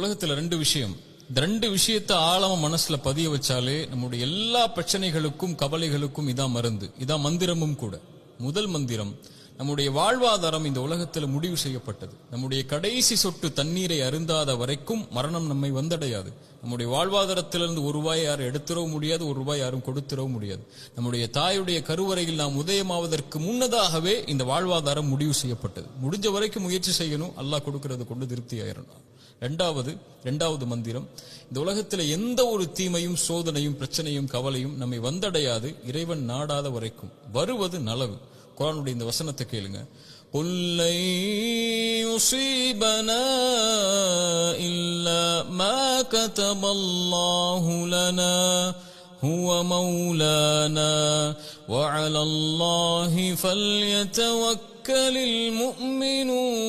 உலகத்துல ரெண்டு விஷயம், இந்த ரெண்டு விஷயத்தை ஆழமா மனசுல பதிய வச்சாலே நம்முடைய எல்லா பிரச்சனைகளுக்கும் கவலைகளுக்கும் இதான் மருந்து, இதான் மந்திரமும் கூட. முதல் மந்திரம், நம்முடைய வாழ்வாதாரம் இந்த உலகத்தில் முடிவு செய்யப்பட்டது. நம்முடைய கடைசி சொட்டு தண்ணீரை அருந்தாத வரைக்கும் மரணம் நம்மை வந்தடையாது. நம்முடைய வாழ்வாதாரத்திலிருந்து ஒரு ரூபாய் யாரும் எடுத்துறவும் முடியாது, ஒரு ரூபாய் யாரும் கொடுத்துறவும் முடியாது. நம்முடைய தாயுடைய கருவறையில் நாம் உதயமாவதற்கு முன்னதாகவே இந்த வாழ்வாதாரம் முடிவு செய்யப்பட்டது. முடிஞ்ச வரைக்கும் முயற்சி செய்யணும், அல்லாஹ் கொடுக்கிறது கொண்டு திருப்தி ஆயிரணும். இரண்டாவது மந்திரம், இந்த உலகத்தில் எந்த ஒரு தீமையும் சோதனையும் பிரச்சனையும் கவலையும் நம்மை வந்தடையாது இறைவன் நாடாத வரைக்கும். வருவது நலவு. குர்ஆனுடைய இந்த வசனத்தை கேளுங்க. குல் லை யுஸீபனா இல்லா மா கதபல்லாஹு லனா ஹுவ மௌலானா வ அலல்லாஹி ஃபல்யதவக்கலில் முஃமினூன்.